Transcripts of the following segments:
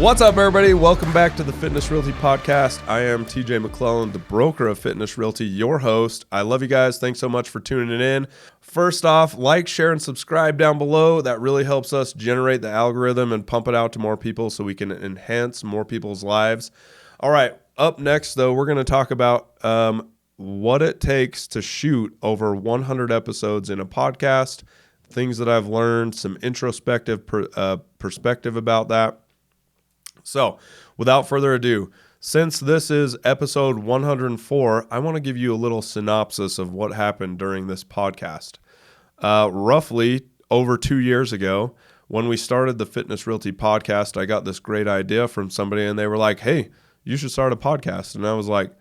What's up, everybody? Welcome back to the Fitness Realty Podcast. I am TJ McClellan, the broker of Fitness Realty, your host. I love you guys. Thanks so much for tuning in. First off, like, share, and subscribe down below. That really helps us generate the algorithm and pump it out to more people so we can enhance more people's lives. All right, up next, though, we're going to talk about what it takes to shoot over 100 episodes in a podcast, things that I've learned, some introspective perspective about that. So, without further ado, since this is episode 104, I want to give you a little synopsis of what happened during this podcast. Roughly over 2 years ago, when we started the Fitness Realty Podcast, I got this great idea from somebody, and they were like, hey, you should start a podcast. And I was like,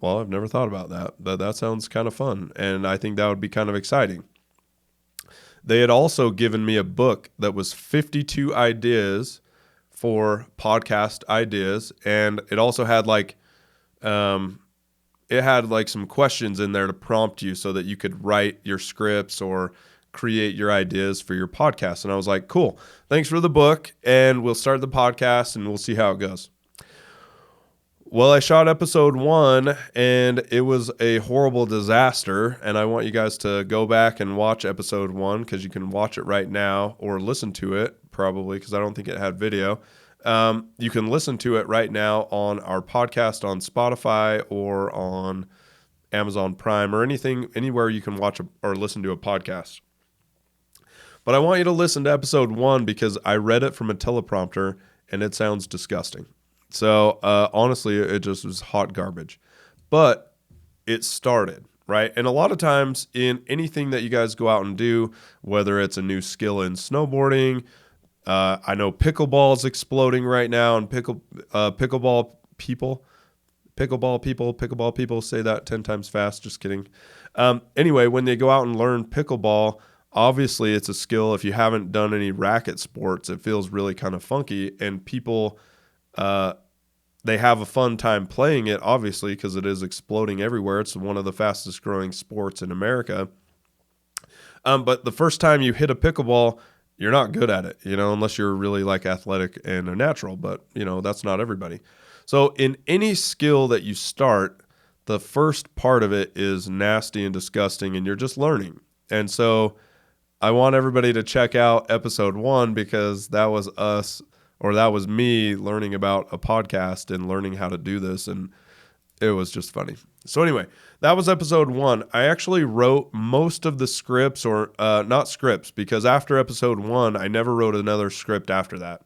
well, I've never thought about that, but that sounds kind of fun, and I think that would be kind of exciting. They had also given me a book that was 52 ideas for podcast ideas, and it also had some questions in there to prompt you so that you could write your scripts or create your ideas for your podcast. And I was like, cool, thanks for the book, and we'll start the podcast and we'll see how it goes. Well, I shot episode 1 and it was a horrible disaster, and I want you guys to go back and watch episode 1 because you can watch it right now or listen to it probably because I don't think it had video. You can listen to it right now on our podcast on Spotify or on Amazon Prime or anywhere you can watch or listen to a podcast. But I want you to listen to episode 1 because I read it from a teleprompter and it sounds disgusting. So honestly, it just was hot garbage. But it started, right? And a lot of times in anything that you guys go out and do, whether it's a new skill in snowboarding, I know pickleball is exploding right now, and pickleball people say that 10 times fast. Just kidding. Anyway, when they go out and learn pickleball, obviously it's a skill. If you haven't done any racket sports, it feels really kind of funky, and people they have a fun time playing it, obviously, because it is exploding everywhere. It's one of the fastest growing sports in America. But the first time you hit a pickleball, you're not good at it, unless you're really athletic and a natural, but that's not everybody. So in any skill that you start, the first part of it is nasty and disgusting, and you're just learning. And so I want everybody to check out episode 1 because that was me learning about a podcast and learning how to do this, and it was just funny. So anyway, that was episode 1. I actually wrote most of the scripts, or not scripts, because after episode 1, I never wrote another script after that.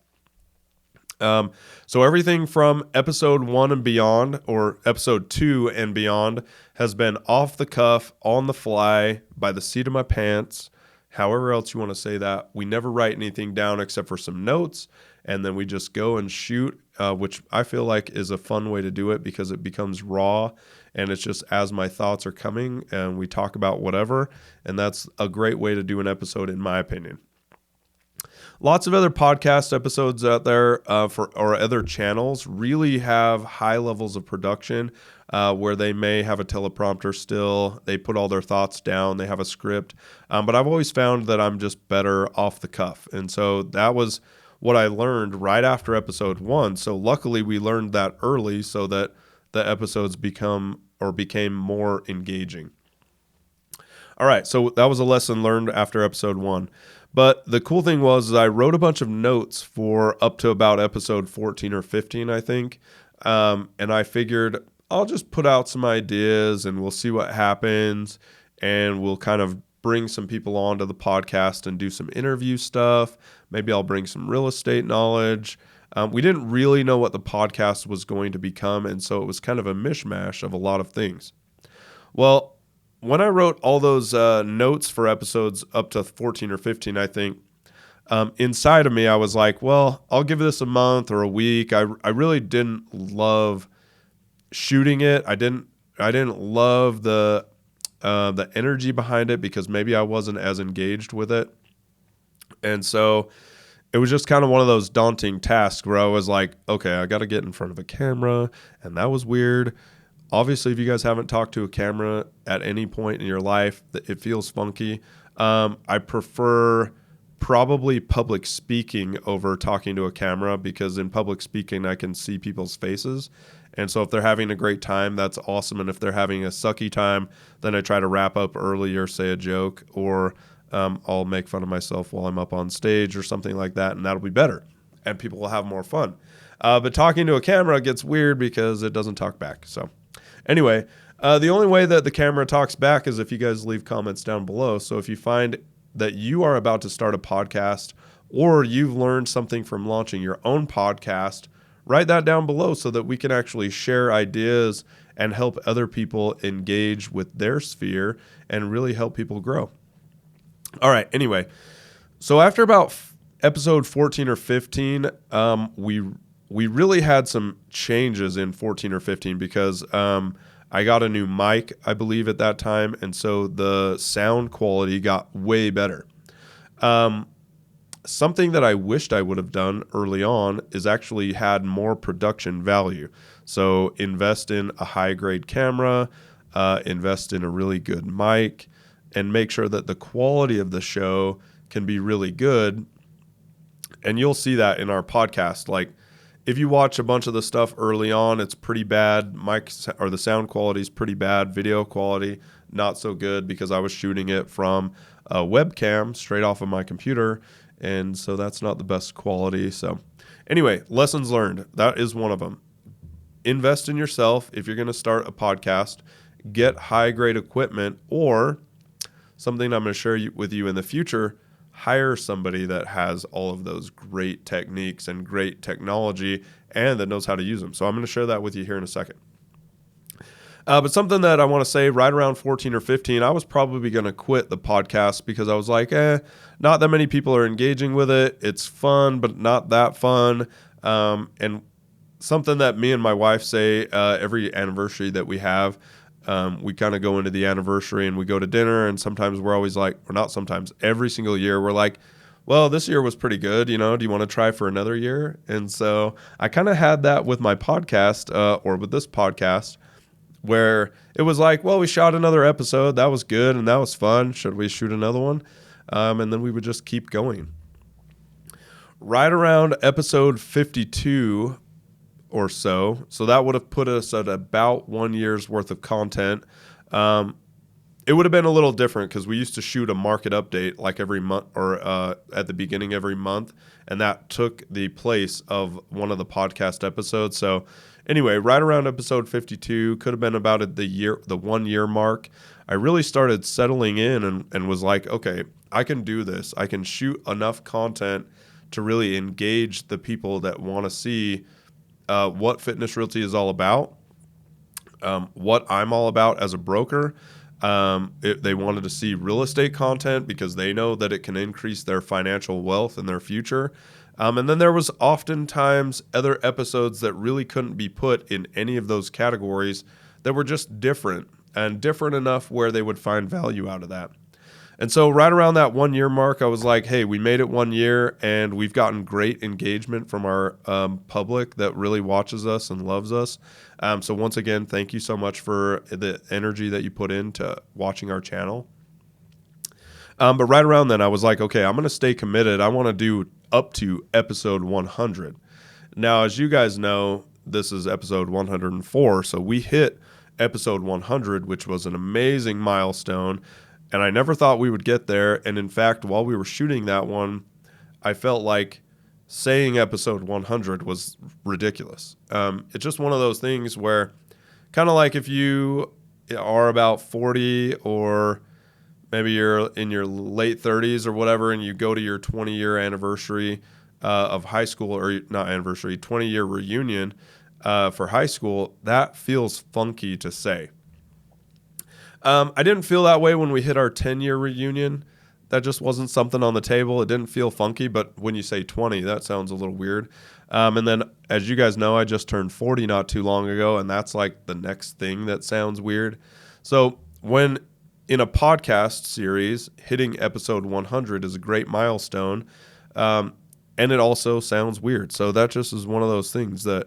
So everything from episode 1 and beyond, or episode 2 and beyond, has been off the cuff, on the fly, by the seat of my pants, however else you want to say that. We never write anything down except for some notes, and then we just go and shoot, which I feel like is a fun way to do it because it becomes raw, and it's just as my thoughts are coming, and we talk about whatever, and that's a great way to do an episode, in my opinion. Lots of other podcast episodes out there or other channels really have high levels of production where they may have a teleprompter still. They put all their thoughts down. They have a script. But I've always found that I'm just better off the cuff. And so that was what I learned right after episode 1. So luckily we learned that early so that the episodes became more engaging. All right, so that was a lesson learned after episode 1. But the cool thing was I wrote a bunch of notes for up to about episode 14 or 15, I think. And I figured I'll just put out some ideas and we'll see what happens. And we'll kind of bring some people onto the podcast and do some interview stuff. Maybe I'll bring some real estate knowledge. We didn't really know what the podcast was going to become. And so it was kind of a mishmash of a lot of things. Well, when I wrote all those notes for episodes up to 14 or 15, I think, inside of me, I was like, well, I'll give this a month or a week. I really didn't love shooting it. I didn't love the energy behind it because maybe I wasn't as engaged with it. And so it was just kind of one of those daunting tasks where I was like, okay, I got to get in front of a camera. And that was weird. Obviously, if you guys haven't talked to a camera at any point in your life, it feels funky. I prefer probably public speaking over talking to a camera, because in public speaking, I can see people's faces. And so if they're having a great time, that's awesome. And if they're having a sucky time, then I try to wrap up early or say a joke, or I'll make fun of myself while I'm up on stage or something like that. And that'll be better. And people will have more fun. But talking to a camera gets weird because it doesn't talk back. So anyway, the only way that the camera talks back is if you guys leave comments down below. So if you find that you are about to start a podcast, or you've learned something from launching your own podcast, write that down below so that we can actually share ideas and help other people engage with their sphere and really help people grow. All right. Anyway, so after about episode 14 or 15, we really had some changes in 14 or 15 because I got a new mic, I believe, at that time, and so the sound quality got way better. Something that I wished I would have done early on is actually had more production value. So invest in a high-grade camera, invest in a really good mic, and make sure that the quality of the show can be really good. And you'll see that in our podcast. Like, if you watch a bunch of the stuff early on, it's pretty bad. Or the sound quality is pretty bad. Video quality, not so good, because I was shooting it from a webcam straight off of my computer. And so that's not the best quality. So anyway, lessons learned. That is one of them. Invest in yourself. If you're going to start a podcast, get high-grade equipment, or something I'm going to share with you in the future, hire somebody that has all of those great techniques and great technology and that knows how to use them. So I'm going to share that with you here in a second. But something that I want to say, right around 14 or 15, I was probably going to quit the podcast because I was like, not that many people are engaging with it. It's fun, but not that fun. And something that me and my wife say every anniversary that we have, we kind of go into the anniversary and we go to dinner, and sometimes we're always like, or not sometimes, every single year we're like, well, this year was pretty good. Do you want to try for another year? And so I kind of had that with my podcast or with this podcast, where it was like, well, we shot another episode. That was good and that was fun. Should we shoot another one? And then we would just keep going. Right around episode 52 or so that would have put us at about 1 year's worth of content. It would have been a little different because we used to shoot a market update like every month, or at the beginning every month, and that took the place of one of the podcast episodes. So anyway, right around episode 52, could have been about the 1 year mark, I really started settling in and was like, okay, I can do this. I can shoot enough content to really engage the people that want to see what Fitness Realty is all about, what I'm all about as a broker. They wanted to see real estate content because they know that it can increase their financial wealth in their future. And then there was oftentimes other episodes that really couldn't be put in any of those categories that were just different, and different enough where they would find value out of that. And so right around that 1 year mark, I was like, hey, we made it 1 year and we've gotten great engagement from our public that really watches us and loves us. So once again, thank you so much for the energy that you put into watching our channel. But right around then, I was like, okay, I'm going to stay committed. I want to do up to episode 100. Now, as you guys know, this is episode 104. So we hit episode 100, which was an amazing milestone. And I never thought we would get there. And in fact, while we were shooting that one, I felt like saying episode 100 was ridiculous. It's just one of those things where, kind of like if you are about 40, or maybe you're in your late 30s or whatever, and you go to your 20-year anniversary of high school, or not anniversary, 20-year reunion for high school, that feels funky to say. I didn't feel that way when we hit our 10-year reunion. That just wasn't something on the table. It didn't feel funky, but when you say 20, that sounds a little weird. And then, as you guys know, I just turned 40 not too long ago, and that's like the next thing that sounds weird. So when in a podcast series, hitting episode 100 is a great milestone, and it also sounds weird. So that just is one of those things that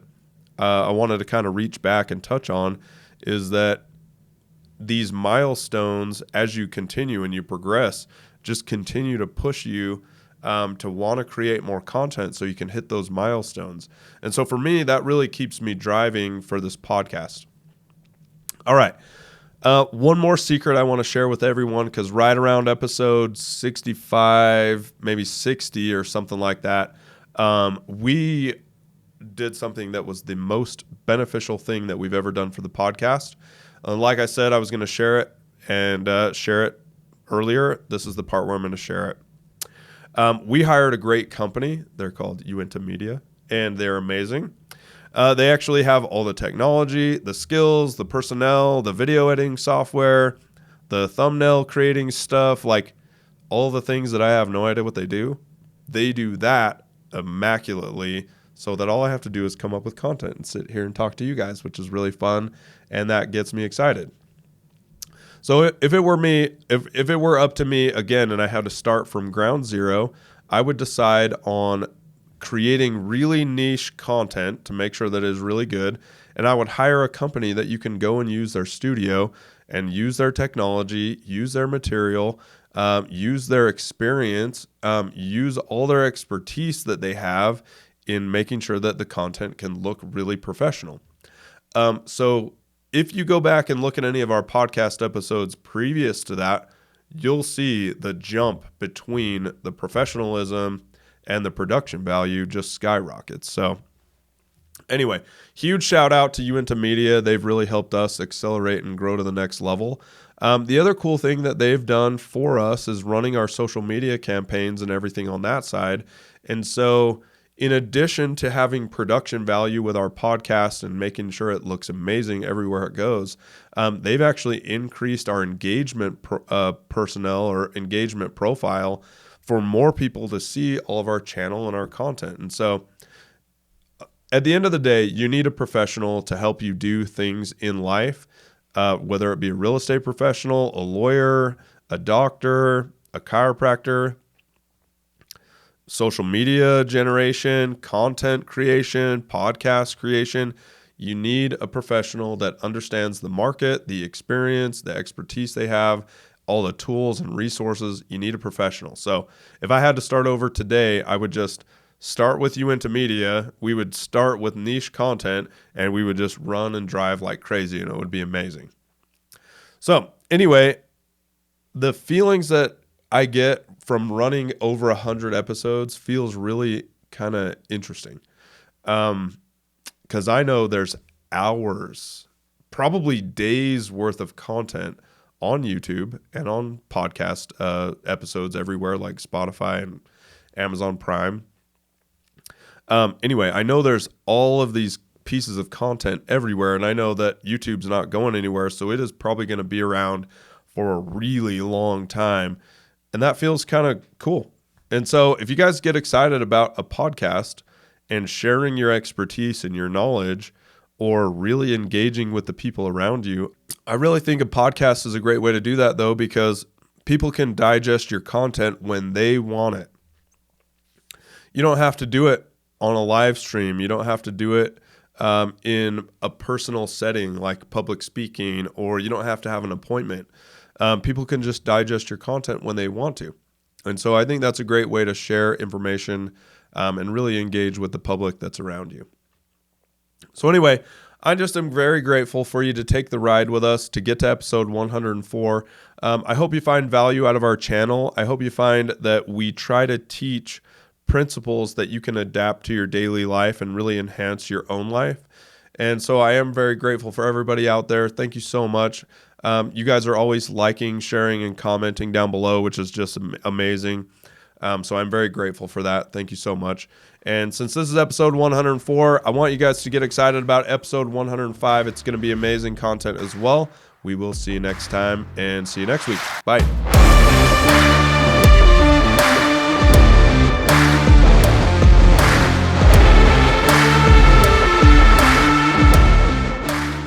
I wanted to kind of reach back and touch on, is that these milestones, as you continue and you progress, just continue to push you to want to create more content so you can hit those milestones. And so for me, that really keeps me driving for this podcast. All right. One more secret I want to share with everyone, because right around episode 65, maybe 60 or something like that, we did something that was the most beneficial thing that we've ever done for the podcast. Like I said, I was going to share it and share it earlier. This is the part where I'm going to share it. We hired a great company. They're called Uinta Media, and they're amazing. They actually have all the technology, the skills, the personnel, the video editing software, the thumbnail creating stuff, like all the things that I have no idea what they do. They do that immaculately, so that all I have to do is come up with content and sit here and talk to you guys, which is really fun, and that gets me excited. So if it were me, if it were up to me again and I had to start from ground zero, I would decide on creating really niche content to make sure that it is really good. And I would hire a company that you can go and use their studio and use their technology, use their material, use their experience, use all their expertise that they have in making sure that the content can look really professional. So if you go back and look at any of our podcast episodes previous to that, you'll see the jump between the professionalism and the production value just skyrockets. So anyway, huge shout out to Uinta Media. They've really helped us accelerate and grow to the next level. The other cool thing that they've done for us is running our social media campaigns and everything on that side. And so in addition to having production value with our podcast and making sure it looks amazing everywhere it goes, they've actually increased our engagement personnel or engagement profile for more people to see all of our channel and our content. And so at the end of the day, you need a professional to help you do things in life, whether it be a real estate professional, a lawyer, a doctor, a chiropractor, social media generation, content creation, podcast creation. You need a professional that understands the market, the experience, the expertise they have, all the tools and resources. You need a professional. So if I had to start over today, I would just start with Uinta Media. We would start with niche content and we would just run and drive like crazy, and it would be amazing. So anyway, the feelings that I get from running over 100 episodes feels really kind of interesting. Because I know there's hours, probably days worth of content on YouTube and on podcast episodes everywhere like Spotify and Amazon Prime. Anyway, I know there's all of these pieces of content everywhere, and I know that YouTube's not going anywhere, so it is probably going to be around for a really long time. And that feels kind of cool. And so if you guys get excited about a podcast and sharing your expertise and your knowledge, or really engaging with the people around you, I really think a podcast is a great way to do that, though, because people can digest your content when they want it. You don't have to do it on a live stream. You don't have to do it in a personal setting like public speaking, or you don't have to have an appointment. People can just digest your content when they want to. And so I think that's a great way to share information and really engage with the public that's around you. So anyway, I just am very grateful for you to take the ride with us to get to episode 104. I hope you find value out of our channel. I hope you find that we try to teach principles that you can adapt to your daily life and really enhance your own life. And so I am very grateful for everybody out there. Thank you so much. You guys are always liking, sharing, and commenting down below, which is just amazing. So I'm very grateful for that. Thank you so much. And since this is episode 104, I want you guys to get excited about episode 105. It's going to be amazing content as well. We will see you next time and see you next week. Bye.